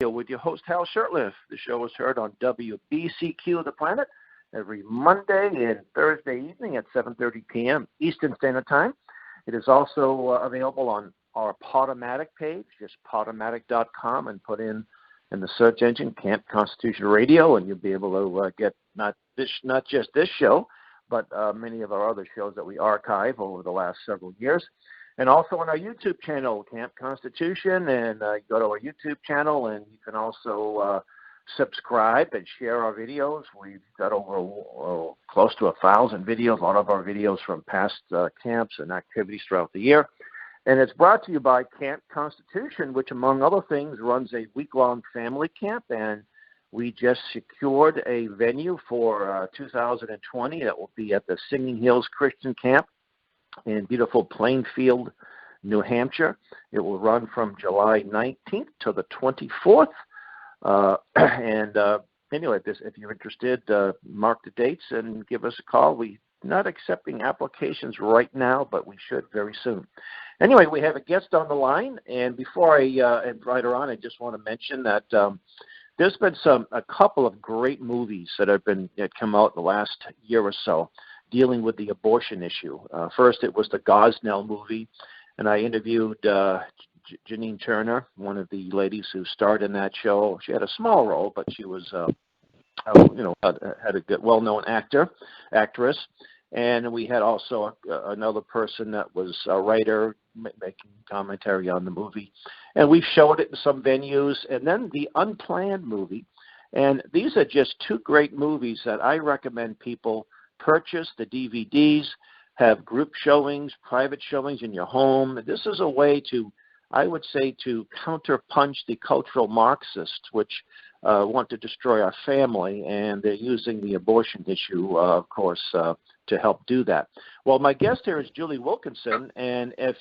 with your host, Hal Shurtleff. The show is heard on WBCQ The Planet every Monday and Thursday evening at 7:30 p.m. Eastern Standard Time. It is also available on our Podomatic page, just podomatic.com, and put in the search engine Camp Constitution Radio, and you'll be able to get not just this show, but many of our other shows that we archive over the last several years. And also on our YouTube channel, Camp Constitution, and you go to our YouTube channel, and you can also subscribe and share our videos. We've got over close to 1,000 videos, a lot of our videos from past camps and activities throughout the year. And it's brought to you by Camp Constitution, which, among other things, runs a week-long family camp. And we just secured a venue for 2020 that will be at the Singing Hills Christian Camp in beautiful Plainfield, New Hampshire. It will run from July 19th to the 24th. Anyway, if you're interested, mark the dates and give us a call. We're not accepting applications right now, but we should very soon. Anyway, we have a guest on the line, and before I invite her on, I just want to mention that there's been a couple of great movies that come out in the last year or so, dealing with the abortion issue. First, it was the Gosnell movie, and I interviewed Janine Turner, one of the ladies who starred in that show. She had a small role, but she was, had a good, well-known actress. And we had also another person that was a writer making commentary on the movie. And we showed it in some venues. And then the Unplanned movie. And these are just two great movies that I recommend people purchase the DVDs, have group showings, private showings in your home. This is a way to, I would say, to counterpunch the cultural Marxists, which want to destroy our family, and they're using the abortion issue, of course, to help do that. Well, my guest here is Julie Wilkinson, and if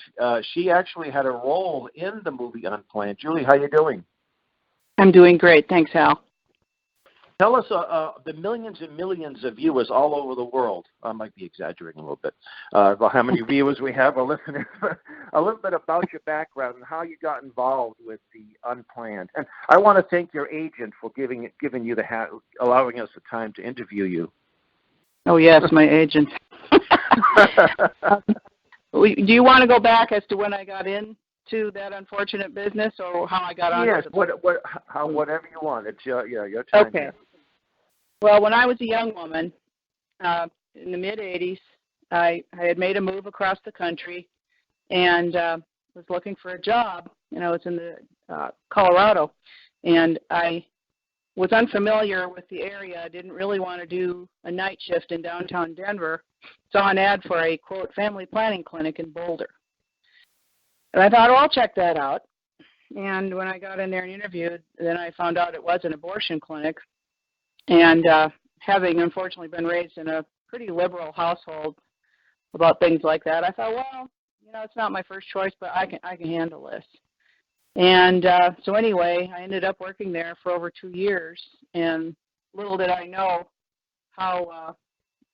she actually had a role in the movie Unplanned. Julie, how you doing? I'm doing great. Thanks, Hal. Tell us the millions and millions of viewers all over the world. I might be exaggerating a little bit about how many viewers we have or listeners. A little bit about your background and how you got involved with the Unplanned. And I want to thank your agent for giving you allowing us the time to interview you. Oh yes, my agent. Do you want to go back as to when I got into that unfortunate business, or how I got on? Yes, whatever you want. It's your time. Okay. Here. Well, when I was a young woman, in the mid-'80s, I had made a move across the country and was looking for a job. It's in the Colorado, and I was unfamiliar with the area. I didn't really want to do a night shift in downtown Denver. Saw an ad for a, quote, family planning clinic in Boulder. And I thought, I'll check that out. And when I got in there and interviewed, then I found out it was an abortion clinic. And having unfortunately been raised in a pretty liberal household about things like that, I thought, well, it's not my first choice, but I can handle this. And so anyway, I ended up working there for over 2 years. And little did I know how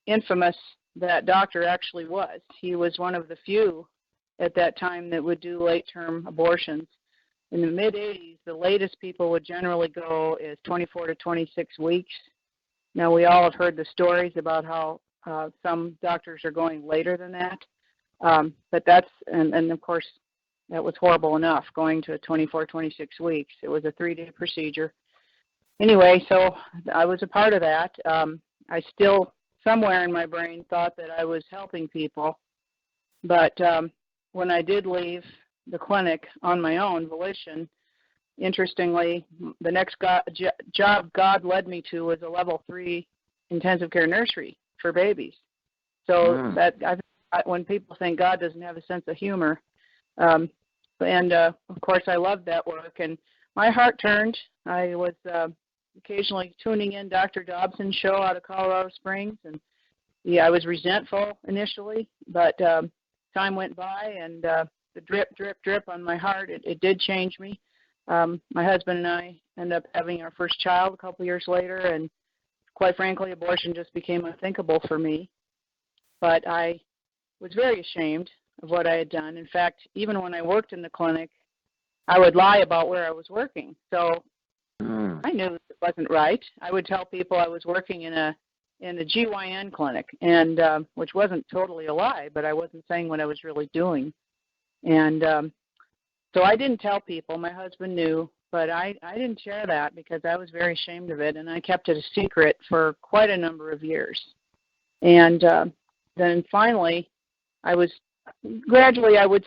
infamous that doctor actually was. He was one of the few at that time that would do late-term abortions. In the mid-'80s, the latest people would generally go is 24 to 26 weeks. Now, we all have heard the stories about how some doctors are going later than that. But that's, and of course, that was horrible enough, going to 24, 26 weeks. It was a 3-day procedure. Anyway, so I was a part of that. I still, somewhere in my brain, thought that I was helping people. But when I did leave the clinic on my own volition, interestingly, the next job God led me to was a level 3 intensive care nursery for babies. So that when people think God doesn't have a sense of humor, and of course I loved that work, and my heart turned. I was occasionally tuning in Dr. Dobson's show out of Colorado Springs, and I was resentful initially, but time went by, and the drip, drip, drip on my heart, it did change me. My husband and I ended up having our first child a couple years later, and quite frankly, abortion just became unthinkable for me. But I was very ashamed of what I had done. In fact, even when I worked in the clinic, I would lie about where I was working. So I knew it wasn't right. I would tell people I was working in a GYN clinic, and which wasn't totally a lie, but I wasn't saying what I was really doing. And so I didn't tell people. My husband knew, but I didn't share that because I was very ashamed of it, and I kept it a secret for quite a number of years. And then finally, I would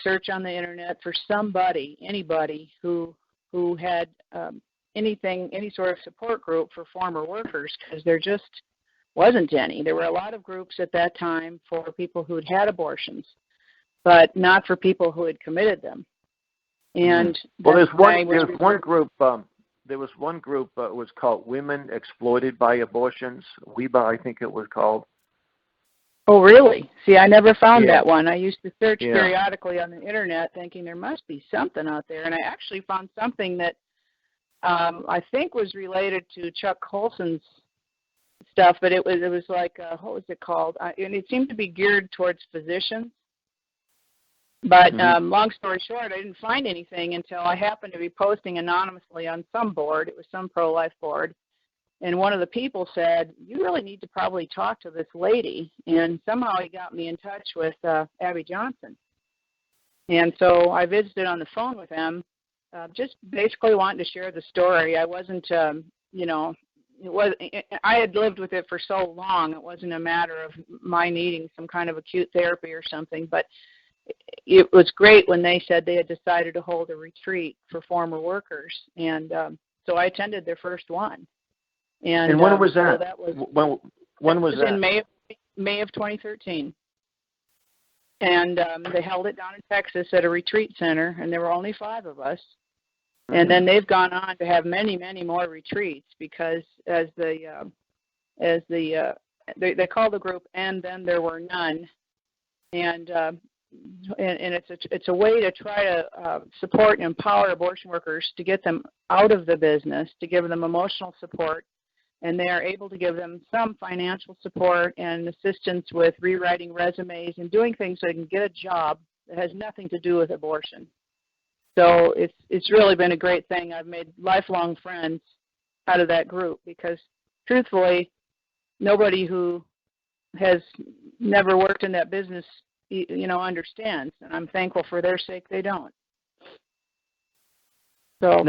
search on the internet for anybody who had any sort of support group for former workers, because there just wasn't any. There were a lot of groups at that time for people who'd had abortions, but not for people who had committed them. And well, there's one group. There was one group. It was called Women Exploited by Abortions. WEBA, I think it was called. Oh, really? See, I never found that one. I used to search periodically on the internet thinking there must be something out there, and I actually found something that I think was related to Chuck Colson's stuff, but it was like, what was it called? And it seemed to be geared towards physicians. But long story short, I didn't find anything until I happened to be posting anonymously on some board. It was some pro-life board. And one of the people said, you really need to probably talk to this lady. And somehow he got me in touch with Abby Johnson. And so I visited on the phone with him, just basically wanting to share the story. I wasn't, I had lived with it for so long. It wasn't a matter of my needing some kind of acute therapy or something. But it was great when they said they had decided to hold a retreat for former workers. And so I attended their first one. And when was that? So that was, when was that? In May of 2013. And they held it down in Texas at a retreat center, and there were only 5 of us. And then they've gone on to have many, many more retreats because they call the group "And Then There Were None," and it's a way to try to support and empower abortion workers to get them out of the business, to give them emotional support, and they are able to give them some financial support and assistance with rewriting resumes and doing things so they can get a job that has nothing to do with abortion. So it's really been a great thing. I've made lifelong friends out of that group because, truthfully, nobody who has never worked in that business, understands, and I'm thankful for their sake they don't. So,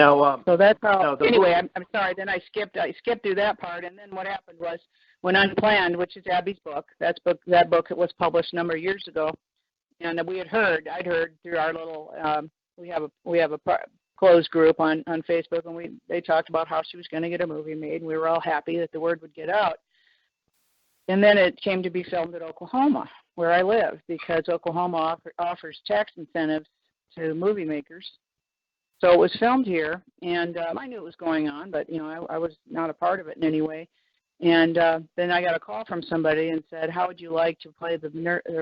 so that's how. Anyway, I'm sorry. Then I skipped through that part, and then what happened was when Unplanned, which is Abby's book, that book was published a number of years ago, and I'd heard through our little we have a closed group on Facebook, and they talked about how she was going to get a movie made, and we were all happy that the word would get out. And then it came to be filmed at Oklahoma, where I live, because Oklahoma offers tax incentives to movie makers. So it was filmed here, and I knew it was going on, but I was not a part of it in any way. And then I got a call from somebody and said, "How would you like to play the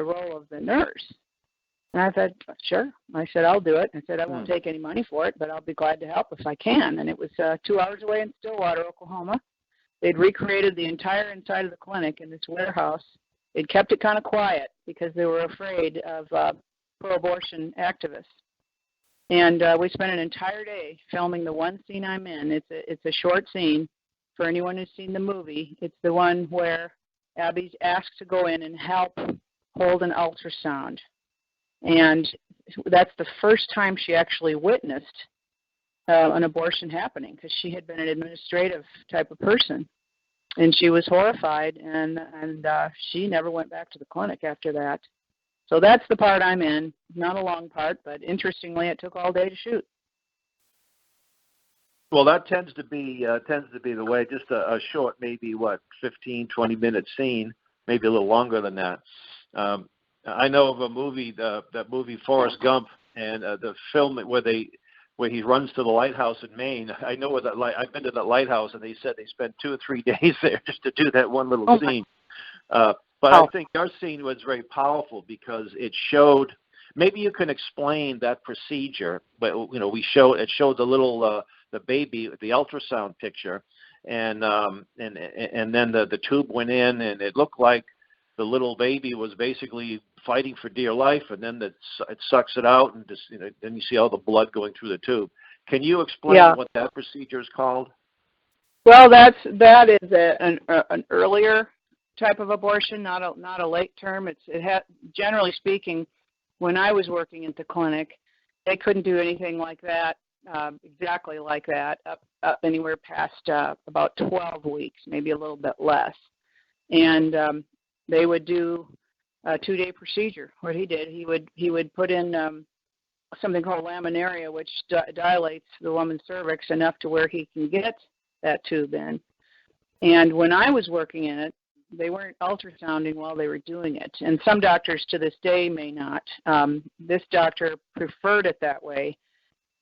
role of the nurse?" And I said, "Sure." I said, "I'll do it." I said, "I won't take any money for it, but I'll be glad to help if I can." And it was 2 hours away in Stillwater, Oklahoma. They'd recreated the entire inside of the clinic in this warehouse. They'd kept it kind of quiet because they were afraid of pro-abortion activists. And we spent an entire day filming the one scene I'm in. It's a short scene. For anyone who's seen the movie, it's the one where Abby's asked to go in and help hold an ultrasound. And that's the first time she actually witnessed an abortion happening, because she had been an administrative type of person. And she was horrified, and she never went back to the clinic after that. So that's the part I'm in. Not a long part, but interestingly, it took all day to shoot. Well, that tends to be the way. Just a short, maybe 15, 20-minute scene, maybe a little longer than that. I know of a movie, that movie Forrest Gump, and the film where he runs to the lighthouse in Maine. I know I've been to that lighthouse, and they said they spent 2 or 3 days there just to do that one little scene. But I think our scene was very powerful because it showed. Maybe you can explain that procedure. But it showed the little the baby, the ultrasound picture, and then the tube went in, and it looked like the little baby was basically fighting for dear life, and then it sucks it out, and just then you see all the blood going through the tube. Can you explain what that procedure is called? Well, that is an earlier type of abortion, not a late term. Generally speaking, when I was working at the clinic, they couldn't do anything like that, exactly like that, up anywhere past about 12 weeks, maybe a little bit less. And they would do a 2-day procedure. What he did, he would put in something called laminaria, which dilates the woman's cervix enough to where he can get that tube in. And when I was working in it, they weren't ultrasounding while they were doing it. And some doctors to this day may not. This doctor preferred it that way,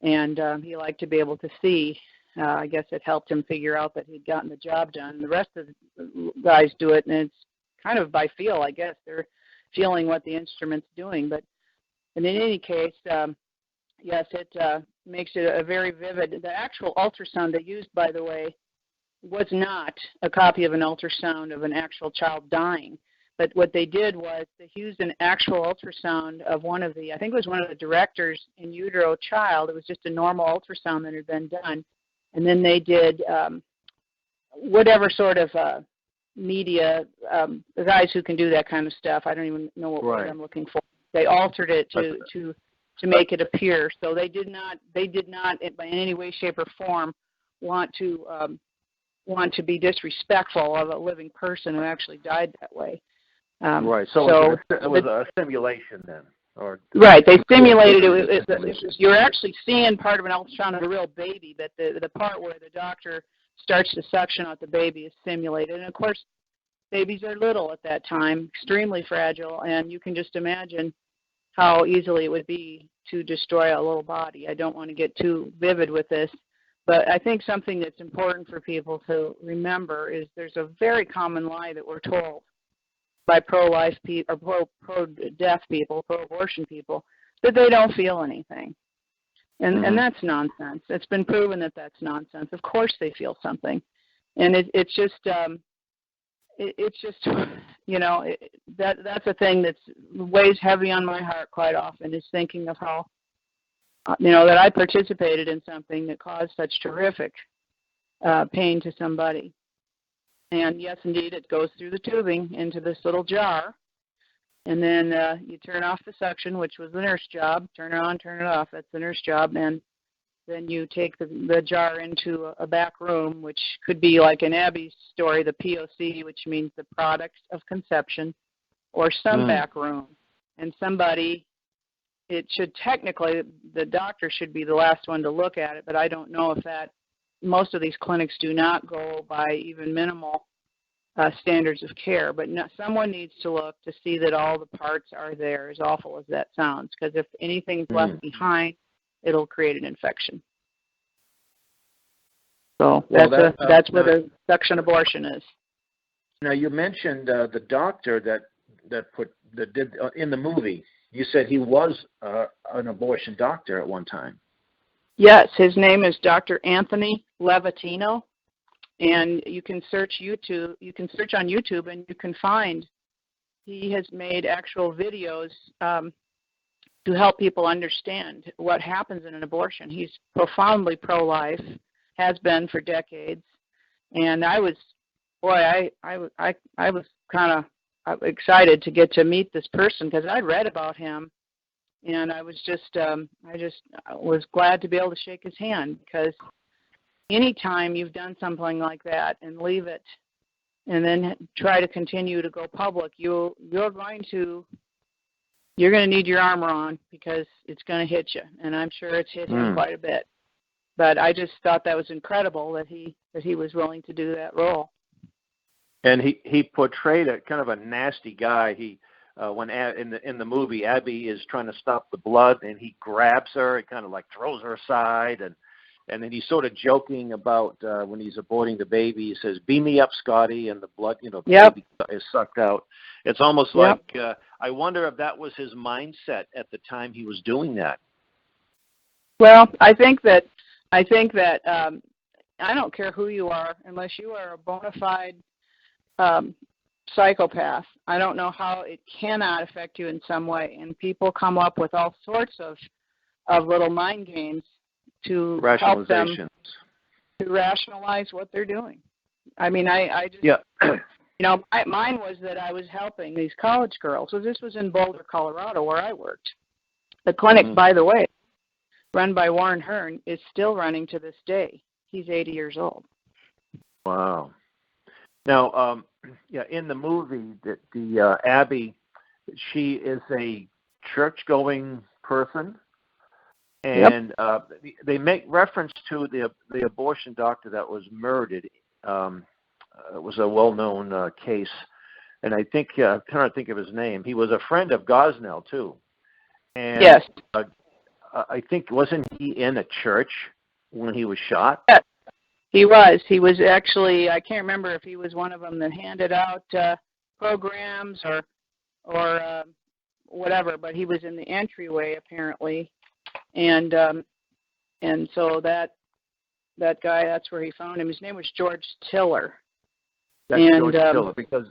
and he liked to be able to see. I guess it helped him figure out that he'd gotten the job done. The rest of the guys do it, and it's kind of by feel, I guess. They're feeling what the instrument's doing. But in any case, yes, it makes it a very vivid. The actual ultrasound they used, by the way, was not a copy of an ultrasound of an actual child dying. But what they did was they used an actual ultrasound of I think it was one of the directors in utero child. It was just a normal ultrasound that had been done. And then they did whatever sort of media, the guys who can do that kind of stuff, I don't even know what word I'm looking for. They altered it to make it appear. So they did not by any way, shape, or form want to be disrespectful of a living person who actually died that way. Right. So it was a simulation then. Right. They simulated it. You're actually seeing part of an ultrasound of a real baby, but the part where the doctor starts to suction out the baby is simulated. And, of course, babies are little at that time, extremely fragile, and you can just imagine how easily it would be to destroy a little body. I don't want to get too vivid with this, but I think something that's important for people to remember is there's a very common lie that we're told by pro-life people, or pro-death people, pro-abortion people, that they don't feel anything. And that's nonsense. It's been proven that that's nonsense. Of course they feel something. And it's just, that's a thing that weighs heavy on my heart quite often, is thinking of how, that I participated in something that caused such terrific pain to somebody. And yes, indeed, it goes through the tubing into this little jar. And then you turn off the suction, which was the nurse job. Turn it on, turn it off. That's the nurse job. And then you take the jar into a back room, which could be like in Abby's story, the POC, which means the product of conception, or some back room. And it should technically, the doctor should be the last one to look at it, but I don't know if most of these clinics do not go by even minimal standards of care, but someone needs to look to see that all the parts are there, as awful as that sounds, because if anything's left behind, it'll create an infection. So that's where the suction abortion is. Now, you mentioned the doctor that did in the movie. You said he was an abortion doctor at one time. Yes, his name is Dr. Anthony Levatino, and you can search YouTube. You can search on YouTube, and you can find he has made actual videos to help people understand what happens in an abortion. He's profoundly pro-life, has been for decades, and I was kind of excited to get to meet this person because I'd read about him. And I was I was glad to be able to shake his hand, because anytime you've done something like that and leave it and then try to continue to go public, you're going to need your armor on, because it's going to hit you. And I'm sure it's hit him quite a bit. But I just thought that was incredible that he was willing to do that role. And he portrayed a kind of a nasty guy. When in the movie, Abby is trying to stop the blood, and he grabs her and kind of like throws her aside, and then he's sort of joking about when he's aborting the baby. He says, "Beam me up, Scotty," and the blood, the baby is sucked out. It's almost like I wonder if that was his mindset at the time he was doing that. Well, I think that I don't care who you are, unless you are a bona fide psychopath. I don't know how it cannot affect you in some way. And people come up with all sorts of little mind games to help them. to rationalize what they're doing. I mean, I just, Yeah. Mine was that I was helping these college girls. So this was in Boulder, Colorado, where I worked. The clinic, by the way, run by Warren Hearn, is still running to this day. He's 80 years old. Wow. Now, in the movie, the Abby, she is a church-going person, and they make reference to the abortion doctor that was murdered. It was a well-known case, and I think I'm trying to think of his name. He was a friend of Gosnell too, and Yes. I think wasn't he in a church when he was shot? Yes, he was. He was actually, I can't remember if he was one of them that handed out programs or whatever, but he was in the entryway apparently, and so that guy, that's where he found him. His name was George Tiller. That's George Tiller, because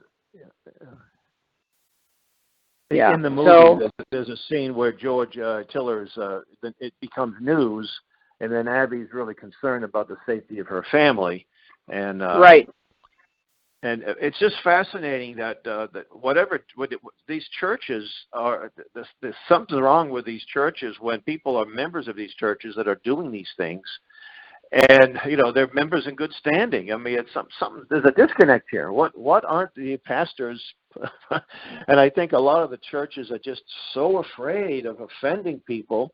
in the movie there's a scene where George Tiller's it becomes news, and then Abby's really concerned about the safety of her family, and right. And it's just fascinating that these churches are, there's something wrong with these churches when people are members of these churches that are doing these things. And they're members in good standing. I mean, it's something. There's a disconnect here. What aren't the pastors? And I think a lot of the churches are just so afraid of offending people,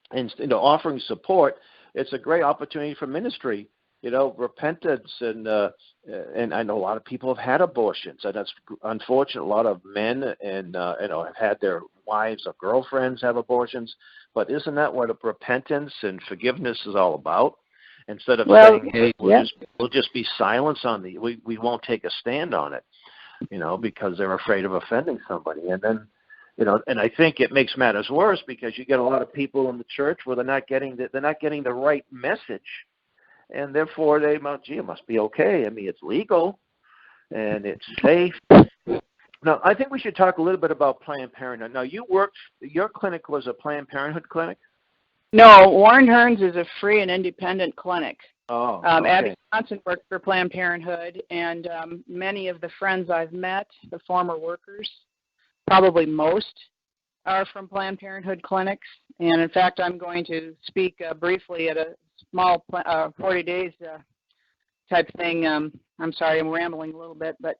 and offering support. It's a great opportunity for ministry. Repentance, and I know a lot of people have had abortions, and that's unfortunate. A lot of men and have had their wives or girlfriends have abortions. But isn't that what repentance and forgiveness is all about? Instead of saying, "Hey, we'll just be silent on we won't take a stand on it," because they're afraid of offending somebody. And then, and I think it makes matters worse because you get a lot of people in the church where they're not getting the right message, and therefore it must be okay. I mean, it's legal and it's safe. Now, I think we should talk a little bit about Planned Parenthood. Now, your clinic was a Planned Parenthood clinic? No, Warren Hearns is a free and independent clinic. Oh, okay. Abby Johnson worked for Planned Parenthood, and many of the friends I've met, the former workers, probably most, are from Planned Parenthood clinics. And, in fact, I'm going to speak briefly at a small 40 days type thing. I'm sorry, I'm rambling a little bit, but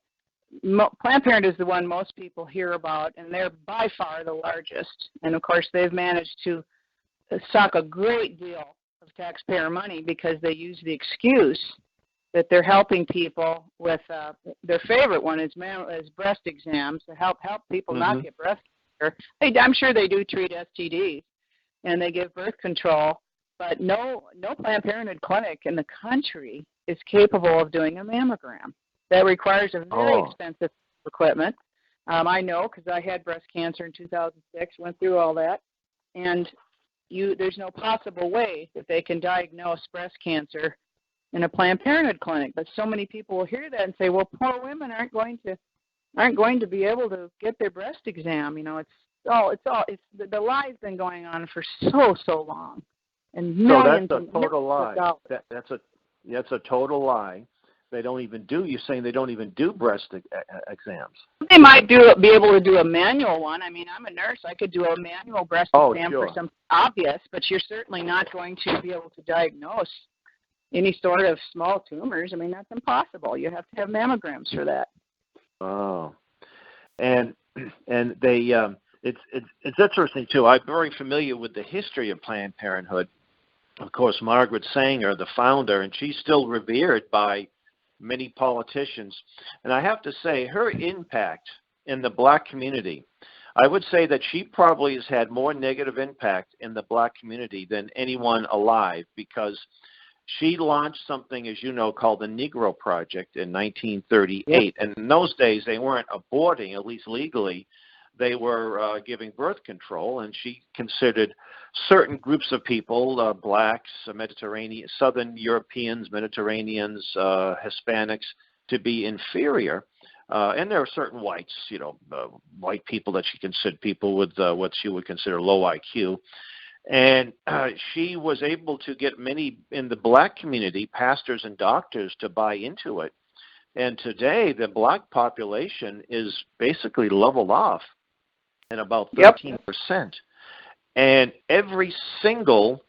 Planned Parenthood is the one most people hear about, and they're by far the largest. And, of course, they've managed to suck a great deal of taxpayer money because they use the excuse that they're helping people with their favorite one is breast exams to help people not get breast cancer. I'm sure they do treat STDs and they give birth control, but no Planned Parenthood clinic in the country is capable of doing a mammogram. That requires a very expensive equipment. I know because I had breast cancer in 2006, went through all that, and there's no possible way that they can diagnose breast cancer in a Planned Parenthood clinic. But so many people will hear that and say, "Well, poor women aren't going to be able to get their breast exam." The lie's been going on for so long, and millions. So that's a total lie. That's a total lie. They don't even do. You're saying they don't even do breast exams? They might be able to do a manual one. I mean, I'm a nurse. I could do a manual breast exam for something obvious, but you're certainly not going to be able to diagnose any sort of small tumors. I mean, that's impossible. You have to have mammograms for that. Oh, and they it's interesting too. I'm very familiar with the history of Planned Parenthood. Of course, Margaret Sanger, the founder, and she's still revered by many politicians. And I have to say, her impact in the black community, I would say that she probably has had more negative impact in the black community than anyone alive, because she launched something, as you know, called the Negro Project in 1938. Yep. And in those days, they weren't aborting, at least legally. They were giving birth control, and she considered certain groups of people, blacks, Mediterranean, Southern Europeans, Mediterraneans, Hispanics, to be inferior. And there are certain whites, white people that she considered people with what she would consider low IQ. And she was able to get many in the black community, pastors and doctors, to buy into it. And today, the black population is basically leveled off at about 13%. Yep. And every single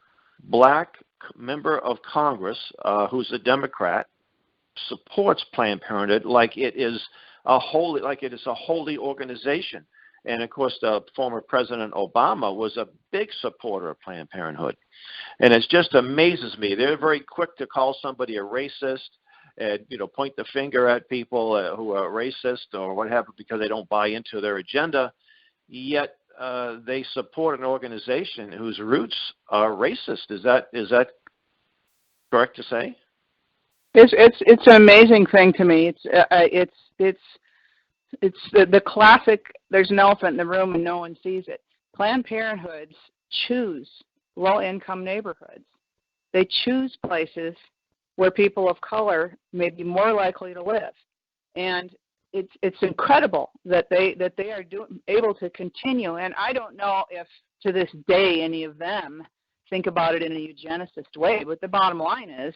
black member of Congress who's a Democrat supports Planned Parenthood like it is a holy organization. And, of course, the former President Obama was a big supporter of Planned Parenthood. And it just amazes me. They're very quick to call somebody a racist and, point the finger at people who are racist or what have you because they don't buy into their agenda. Yet they support an organization whose roots are racist. Is that correct to say? It's an amazing thing to me. It's the classic, there's an elephant in the room and no one sees it. Planned Parenthoods choose low-income neighborhoods. They choose places where people of color may be more likely to live. And it's incredible that they are able to continue. And I don't know if to this day any of them think about it in a eugenicist way, but the bottom line is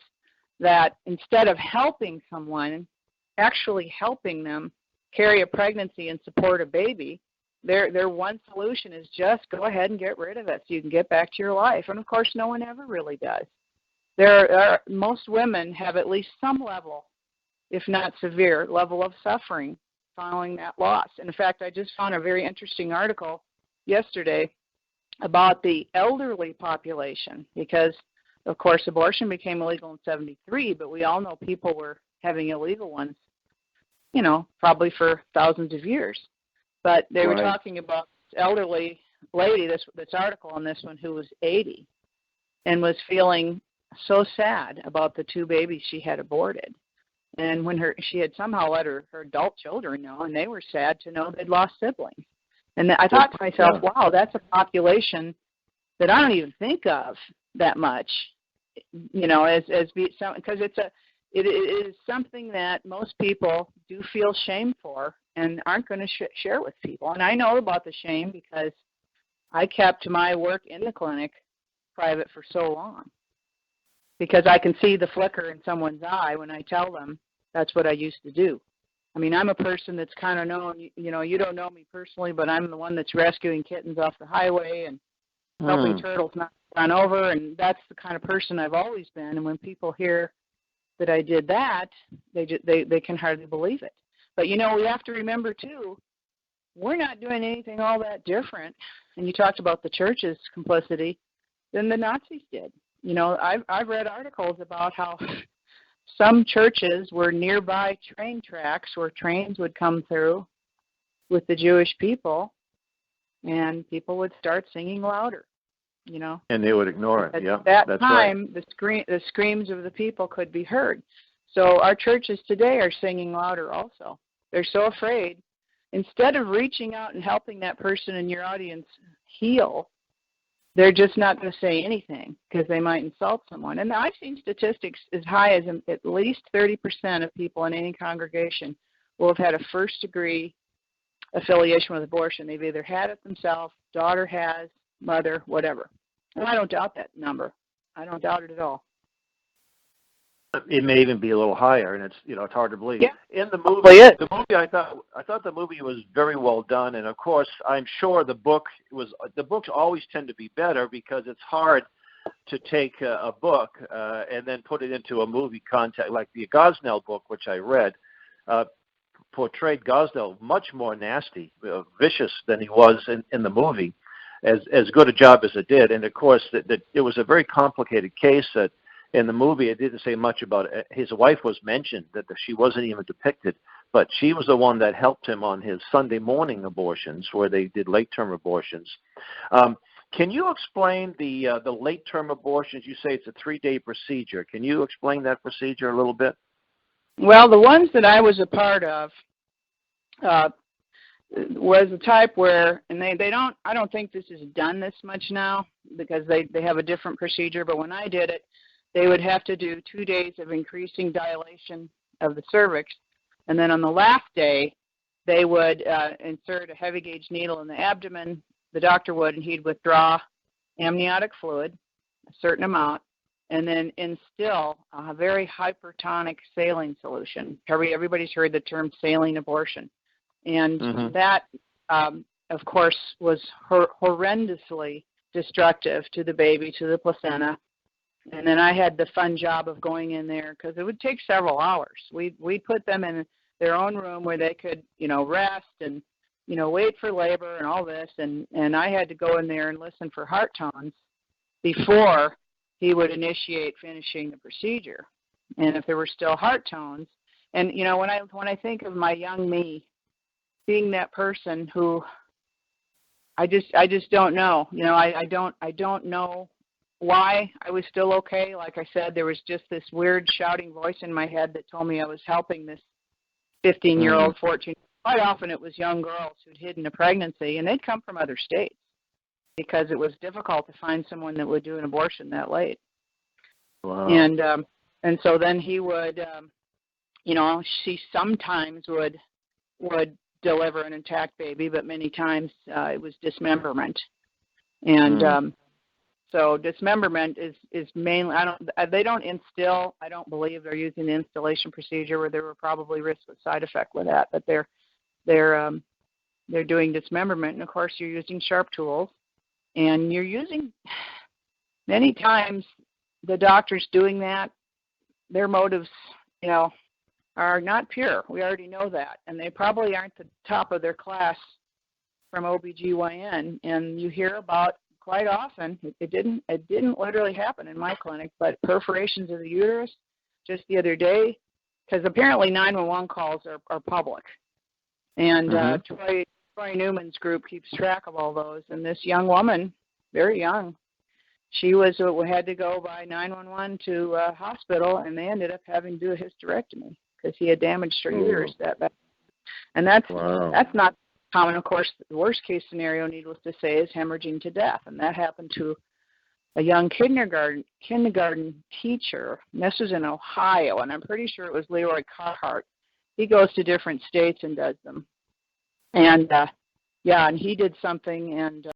that instead of helping someone, actually helping them carry a pregnancy and support a baby, their one solution is just go ahead and get rid of it so you can get back to your life. And, of course, no one ever really does. Most women have at least some level, if not severe, level of suffering following that loss. And in fact, I just found a very interesting article yesterday about the elderly population because, of course, abortion became illegal in 1973, but we all know people were having illegal ones, probably for thousands of years. But they were talking about this elderly lady, this article on this one, who was 80 and was feeling so sad about the 2 babies she had aborted. And when she had somehow let her adult children know, and they were sad to know they'd lost siblings. And I thought to myself, wow, that's a population that I don't even think of that much, because it is something that most people do feel shame for and aren't going to share with people. And I know about the shame because I kept my work in the clinic private for so long because I can see the flicker in someone's eye when I tell them that's what I used to do. I mean, I'm a person that's kind of known, you don't know me personally, but I'm the one that's rescuing kittens off the highway and helping turtles not run over, and that's the kind of person I've always been. And when people hear that I did that, they can hardly believe it. But, we have to remember, too, we're not doing anything all that different, and you talked about the church's complicity, than the Nazis did. I've read articles about how some churches were nearby train tracks where trains would come through with the Jewish people, and people would start singing louder, And they would ignore it. At that time, right. The screams of the people could be heard. So our churches today are singing louder also. They're so afraid. Instead of reaching out and helping that person in your audience heal, they're just not going to say anything because they might insult someone. And I've seen statistics as high as at least 30% of people in any congregation will have had a first-degree affiliation with abortion. They've either had it themselves, daughter has, mother, whatever. And I don't doubt that number. I don't doubt it at all. It may even be a little higher, and it's hard to believe. Yeah. In the movie, I thought the movie was very well done, and of course, I'm sure the books always tend to be better because it's hard to take a book and then put it into a movie context. Like the Gosnell book, which I read, portrayed Gosnell much more nasty, vicious than he was in the movie. As good a job as it did, and of course, that it was a very complicated case that. In the movie, it didn't say much about it. His wife was mentioned, that she wasn't even depicted, but she was the one that helped him on his Sunday morning abortions, where they did late-term abortions. Can you explain the late-term abortions? You say it's a 3-day procedure. Can you explain that procedure a little bit? Well, the ones that I was a part of was the type where, and I don't think this is done this much now because they have a different procedure, but when I did it, they would have to do 2 days of increasing dilation of the cervix, and then on the last day, they would insert a heavy-gauge needle in the abdomen. The doctor would, and he'd withdraw, amniotic fluid, a certain amount, and then instill a very hypertonic saline solution. Everybody's heard the term saline abortion. And that, of course, was horrendously destructive to the baby, to the placenta. And then I had the fun job of going in there because it would take several hours. We'd put them in their own room where they could, rest and, wait for labor and all this. And I had to go in there and listen for heart tones before he would initiate finishing the procedure. And if there were still heart tones, and when I think of my young me being that person who I just don't know. I don't know why I was still okay. Like I said, there was just this weird shouting voice in my head that told me I was helping this 15-year-old, 14. Quite often it was young girls who'd hidden a pregnancy, and they'd come from other states, because it was difficult to find someone that would do an abortion that late. Wow. And so then he would, she sometimes would deliver an intact baby, but many times it was dismemberment. And so dismemberment is mainly, they don't instill. I don't believe they're using the installation procedure where there were probably risks with side effect with that, but they're doing dismemberment, and of course you're using sharp tools. And you're using, many times, the doctors doing that, their motives, are not pure. We already know that. And they probably aren't the top of their class from OBGYN. And you hear about, quite often, it didn't literally happen in my clinic, but perforations of the uterus just the other day, because apparently 911 calls are public. And Troy Newman's group keeps track of all those, and this young woman, very young, she had to go by 911 to a hospital, and they ended up having to do a hysterectomy because he had damaged her uterus that bad. And that's not common. Of course, the worst case scenario, needless to say, is hemorrhaging to death, and that happened to a young kindergarten teacher. And this was in Ohio, and I'm pretty sure it was Leroy Carhart. He goes to different states and does them. And, and he did something, and